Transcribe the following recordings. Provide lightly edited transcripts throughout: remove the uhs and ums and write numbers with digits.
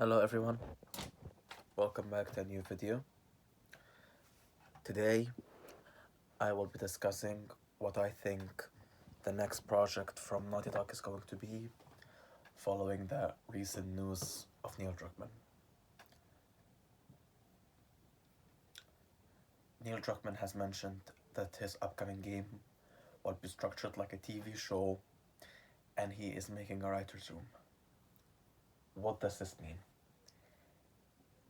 Hello everyone, welcome back to a new video. Today I will be discussing what I think the next project from Naughty Dog is going to be following the recent news of Neil Druckmann. Neil Druckmann has mentioned that his upcoming game will be structured like a TV show and he is making a writer's room. What does this mean?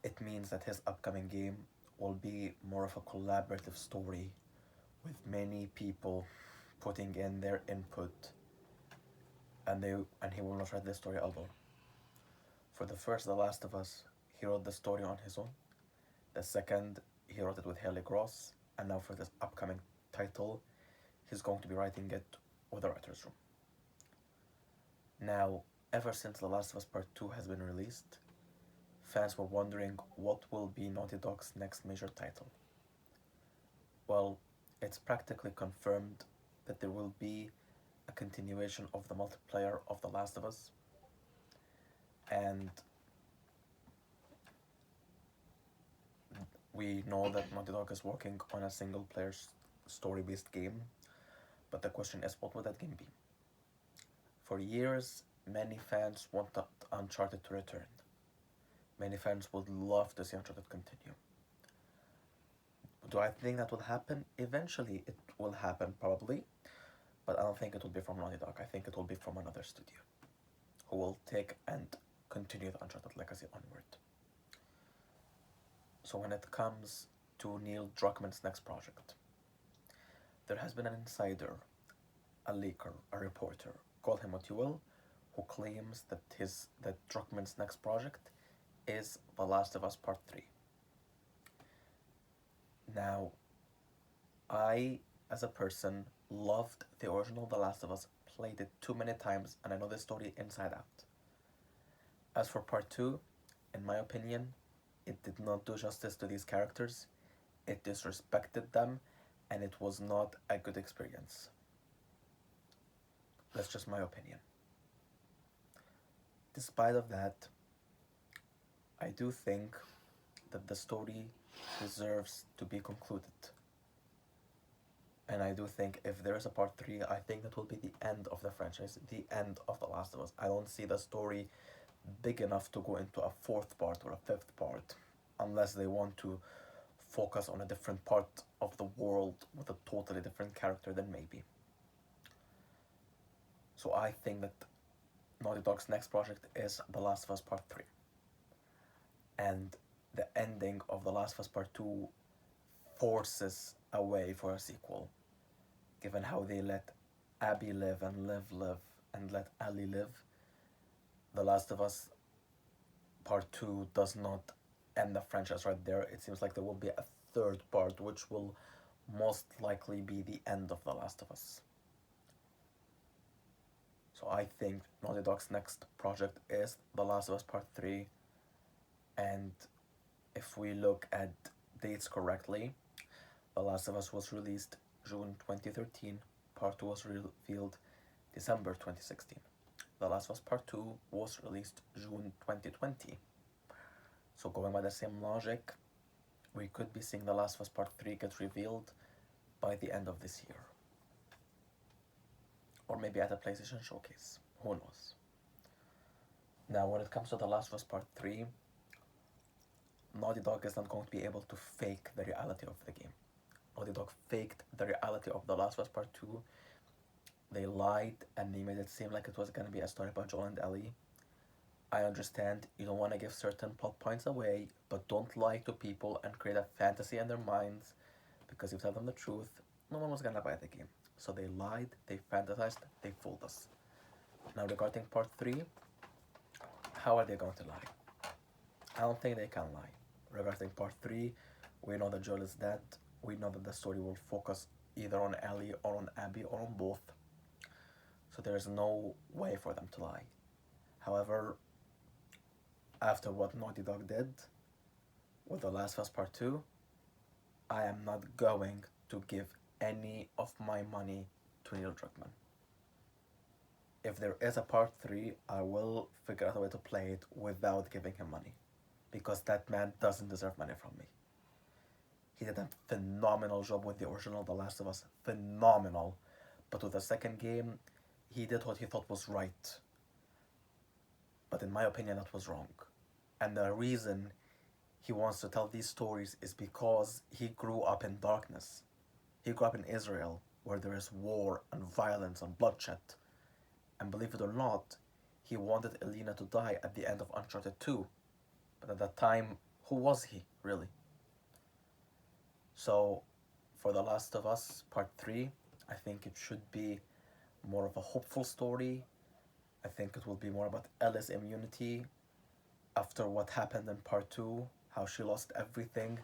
It means that his upcoming game will be more of a collaborative story with many people putting in their input and he will not write the story alone. For the first The Last of Us, he wrote the story on his own. The second, he wrote it with Haley Gross, and now for this upcoming title, he's going to be writing it with a writer's room. Now, ever since The Last of Us Part 2 has been released, fans were wondering what will be Naughty Dog's next major title. Well, it's practically confirmed that there will be a continuation of the multiplayer of The Last of Us, and we know that Naughty Dog is working on a single player story-based game, but the question is, what would that game be? For years, many fans wanted Uncharted to return. Many fans would love to see Uncharted continue. Do I think that will happen? Eventually it will happen, probably, but I don't think it will be from Naughty Dog. I think it will be from another studio who will take and continue the Uncharted legacy onward. So when it comes to Neil Druckmann's next project, there has been an insider, a leaker, a reporter, call him what you will, who claims that Druckmann's next project is The Last of Us Part 3. Now, I, as a person, loved the original The Last of Us, played it too many times, and I know the story inside out. As for Part 2, in my opinion, it did not do justice to these characters, it disrespected them, and it was not a good experience. That's just my opinion. Despite of that, I do think that the story deserves to be concluded. And I do think if there is a part 3, I think that will be the end of the franchise, the end of The Last of Us. I don't see the story big enough to go into a 4th part or a 5th part, unless they want to focus on a different part of the world with a totally different character, then maybe. So I think that Naughty Dog's next project is The Last of Us Part 3. And the ending of The Last of Us Part 2 forces a way for a sequel, given how they let Abby live and let Ellie live. The Last of Us Part 2 does not end the franchise right there. It seems like there will be a 3rd part, which will most likely be the end of The Last of Us. So I think Naughty Dog's next project is The Last of Us Part 3, and if we look at dates correctly, The Last of Us was released June 2013, Part 2 was revealed December 2016. The Last of Us Part 2 was released June 2020. So going by the same logic, we could be seeing The Last of Us Part 3 get revealed by the end of this year. Or maybe at a PlayStation showcase, who knows. Now when it comes to The Last of Us Part 3, Naughty Dog is not going to be able to fake the reality of the game. Naughty Dog faked the reality of The Last of Us Part 2. They lied and they made it seem like it was going to be a story about Joel and Ellie. I understand you don't want to give certain plot points away, but don't lie to people and create a fantasy in their minds, because if you tell them the truth, no one was going to buy the game. So they lied, they fantasized, they fooled us. Now regarding Part 3, how are they going to lie? I don't think they can lie. Regarding Part 3, we know that Joel is dead. We know that the story will focus either on Ellie or on Abby or on both. So there is no way for them to lie. However, after what Naughty Dog did with The Last of Us Part 2, I am not going to give any of my money to Neil Druckmann. if there is a part 3, I will figure out a way to play it without giving him money. Because that man doesn't deserve money from me. He did a phenomenal job with the original The Last of Us. Phenomenal. But with the second game, he did what he thought was right. But in my opinion, that was wrong. And the reason he wants to tell these stories is because he grew up in darkness. He grew up in Israel, where there is war and violence and bloodshed. And believe it or not, he wanted Elena to die at the end of Uncharted 2. But at that time, who was he, really? So, for The Last of Us Part 3, I think it should be more of a hopeful story. I think it will be more about Ella's immunity after what happened in Part 2, how she lost everything,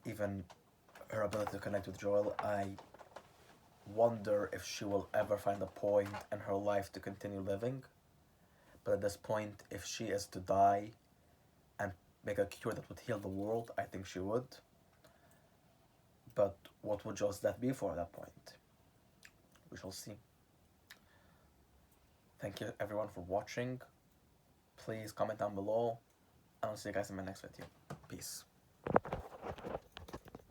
even her ability to connect with Joel. I wonder if she will ever find a point in her life to continue living. But at this point, if she is to die and make a cure that would heal the world, I think she would. But what would just that be for at that point? We shall see. Thank you everyone for watching. Please comment down below. And I'll see you guys in my next video. Peace.